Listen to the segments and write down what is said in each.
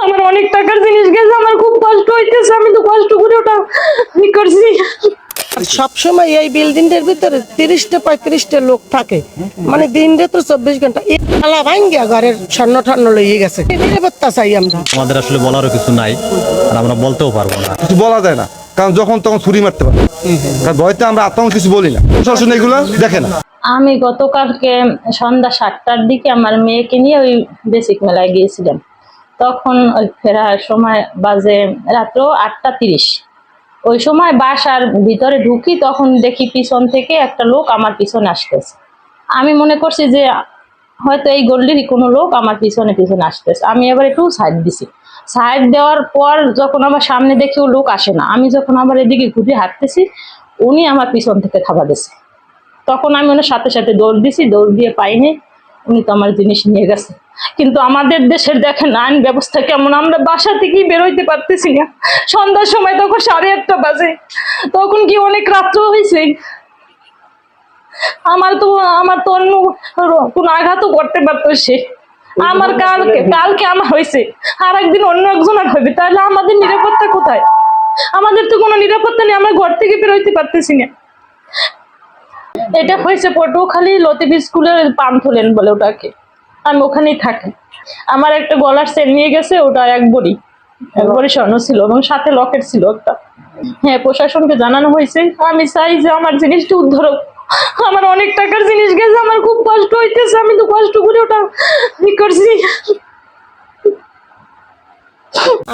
আমার অনেক টাকার জিনিস গেছে, আমার খুব কষ্ট হইতেছে, আমি তো কষ্ট করে ওটা করছি। সবসময় এই বিল্ডিংটার ভিতরে 30-35টা লোক থাকে, মানে দিন রাত 24 ঘন্টা তালা ভাঙ্গিয়া ঘরের স্বর্ণ ঠন্ন লইয়ে গেছে। নিরাপত্তা চাই আমরা। আমাদের আসলে বলারও কিছু নাই, আর আমরা বলতেও পারবো না, কিছু বলা যায় না, কারণ যখন তখন ছুরি মারতে পারে। কারণ ভয়তে আমরা আতঙ্ক কিছু বলি না, প্রশাসন এগুলো দেখে না। আমি গতকালকে সন্ধ্যা 7টার দিকে আমার মেয়েকে নিয়ে ওই বেসিক মেলায় গিয়েছিলাম। তখন ওই ফেরার সময় বাজে রাত্র 8:30। ওই সময় বাসার ভিতরে ঢুকি, তখন দেখি পিছন থেকে একটা লোক আমার পিছনে আসতেছে। আমি মনে করছি যে হয়তো এই গল্লিরই কোনো লোক আমার পিছনে পিছনে আসতেছে। আমি এবার একটু সাইড দিছি। সাইড দেওয়ার পর যখন আমার সামনে দেখি ও লোক আসে না, আমি যখন আবার এদিকে ঘুরে হাঁটতেছি, উনি আমার পিছন থেকে থাবা দিছে। তখন আমি ওনার সাথে সাথে দৌড় দিছি, দৌড় দিয়ে পাইনি, উনি তো আমার জিনিস নিয়ে গেছে। কিন্তু আমাদের দেশের দেখেন আইন ব্যবস্থা কেমন, আমরা বাসা থেকেই বেরোইতে পারতেছি না। সন্ধ্যার সময় তখন 8:30 বাজে, তখন কি অনেক রাত্র হয়েছে। আমার তো অন্য কোনো আঘাতও করতে পারতো সে। আমার কালকে আমার হয়েছে, আর একদিন অন্য একজনের হবে, তাহলে আমাদের নিরাপত্তা কোথায়? আমাদের তো কোনো নিরাপত্তা নেই, আমরা ঘর থেকে বেরোইতে পারতেছি না। এটা হয়েছে পটুয়াখালী লতিফ স্কুলের পান্থলেন বলে ওটাকে, আমি ওখানেই থাকি। আমার একটা গলার সেট নিয়ে গেছে, ওটা এক বড়ি স্বর্ণ ছিল এবং সাথে লকেট ছিল একটা। হ্যাঁ, প্রশাসনকে জানানো হয়েছে। আমি চাই যে আমার জিনিসটা উদ্ধার হোক। আমার অনেক টাকার জিনিস গেছে, আমার খুব কষ্ট হইতেছে, আমি তো কষ্ট করে ওটা করছি।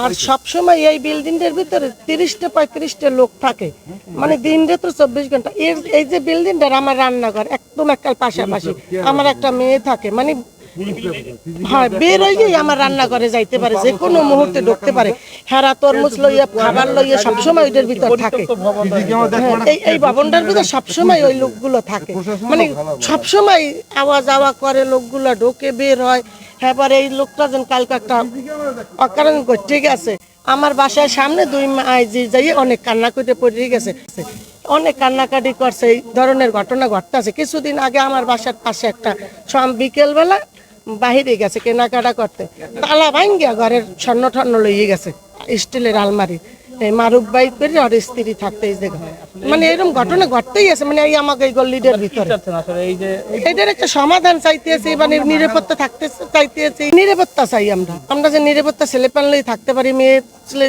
আর সবসময় এই বিল্ডিংটার ভিতরে 30-35টা লোক থাকে, মানে দিন রাত 24 ঘন্টা। এই যে বিল্ডিংটার আমার রান্নাঘর একদম একটা পাশাপাশি, আমার একটা মেয়ে থাকে, মানে হ্যাঁ বের হয়ে আমার রান্নাঘরে যাইতে পারে, যে কোনো মুহূর্তে ঢুকতে পারে। হেরা তরমুজ লইয়া খাবার লইয়া সবসময় ওইটার ভিতর থাকে। এই ভবনটার ভিতরে সবসময় ওই লোকগুলো থাকে, মানে সবসময় আওয়া যাওয়া করে, লোকগুলো ঢোকে বের হয়। হ্যাঁ, এই লোকটা যেন কালকে একটা অকারণ ঘটে গেছে আমার বাসার সামনে, 2 মাইজি যাই অনেক কান্না করে পড়ে গেছে, অনেক কান্নাকাটি করছে। এই ধরনের ঘটনা ঘটতেছে। কিছুদিন আগে আমার বাসার পাশে একটা বিকেলবেলা বাহিরে গেছে কেনাকাটা করতে, তালা ভাঙ্গিয়া ঘরের স্বর্ণ ঠন্ন লইয়ে গেছে, স্টিলের আলমারি। এই মারুফ ভাই করে আর স্ত্রী থাকতে এই জায়গা, মানে এরকম ঘটনা ঘটতেই আছে, মানে এই আমাকে এই গল্লিটার ভিতরে। এটার একটা সমাধান চাইতেছি, মানে নিরাপত্তা থাকতে চাইতেছি, নিরাপত্তা চাই আমরা যে নিরাপত্তা ছেলে পানলেই থাকতে পারি। মেয়ে ছেলে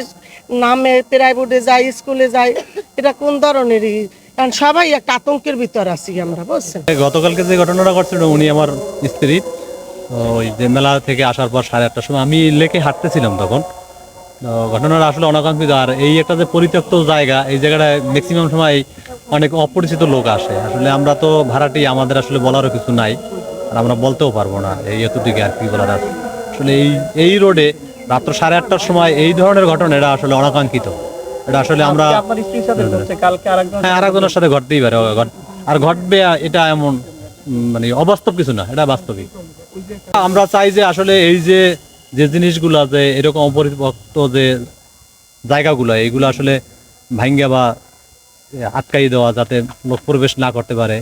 নামে প্রাইভেটে যায়, স্কুলে যায়, এটা কোন ধরনেরই, কারণ সবাই একটা আতঙ্কের ভিতর আছি আমরা, বুঝছেন। গতকালকে যে ঘটনাটা ঘটছিল, উনি আমার স্ত্রী, ওই যে মেলা থেকে আসার পর 8:30টার সময় আমি লেকে হাঁটতেছিলাম, তখন ঘটনাটা আসলে অনাকাঙ্ক্ষিত। আর এই একটা যে পরিত্যক্ত জায়গা, এই জায়গাটায় ম্যাক্সিমাম সময় অনেক অপরিচিত লোক আসে। আসলে আমরা তো ভাড়াটি, আমাদের আসলে বলারও কিছু নাই, আর আমরা বলতেও পারবো না এই এতটুকু আর কি বলার আছে। আসলে এই রোডে রাত্র 8:30টার সময় এই ধরনের ঘটনা, এটা আসলে অনাকাঙ্ক্ষিত। এটা আসলে আমরা হ্যাঁ আরেকজনের সাথে ঘটতেই পারে, আর ঘটবে, এটা এমন মানে অবাস্তব কিছু না, এটা বাস্তবিক। আমরা চাই যে আসলে এই যে জিনিসগুলা, যে এরকম অপরিপক্ত যে জায়গাগুলো, এইগুলো আসলে ভাঙ্গা বা আটকাই দেওয়া, যাতে লোক প্রবেশ না করতে পারে,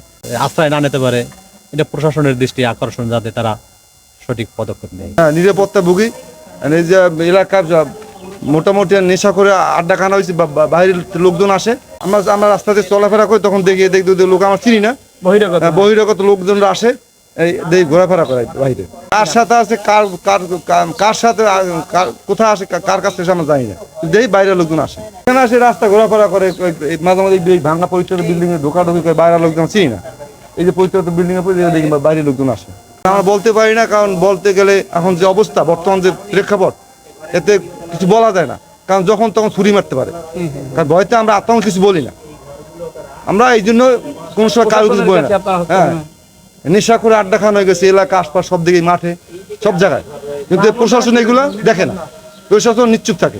আশ্রয় না নিতে পারে, এটা প্রশাসনের দৃষ্টি আকর্ষণ, যাতে তারা সঠিক পদক্ষেপ নেয়। নিরাপত্তা ভুগি, এই যে এলাকার মোটামুটি নেশা করে আড্ডা খানা হয়েছে, বাইরের লোকজন আসে। আমরা রাস্তাতে চলাফেরা করি, তখন দেখি লোক আমার চিনি না, বহিরাগত লোকজনরা আসে, এই ঘোরাফেরা করে বাইরে। কার সাথে আছে, কার সাথে কোথায় আসে, কার কাছ থেকে আমরা জানি না, দেখি বাইরের লোকজন আসে, এখানে আসে রাস্তা ঘোরাফেরা করে। মাঝে মাঝে ভাঙা পরিচিত বিল্ডিং এ ঢোকাঢুকি করে, বাইরের লোকজন চিনি না, এই যে পরিচিত বিল্ডিং এ দেখি বাইরের লোকজন আসে। আমরা বলতে পারি না, কারণ বলতে গেলে এখন যে অবস্থা, বর্তমান যে প্রেক্ষাপট, এতে কিছু বলা যায় না, কারণ যখন তখন ছুরি মারতে পারে। কারণ ভয়তে আমরা আতঙ্ক কিছু বলি না, আমরা এই জন্য কোনো সময় কারো কিছু বলি না। হ্যাঁ, নেশা করে আড্ডা খাওয়ানো হয়ে গেছে এলাকা, আশপাশ সব দিকে, মাঠে, সব জায়গায়, কিন্তু প্রশাসন এগুলো দেখে না, প্রশাসন নিশ্চুপ থাকে।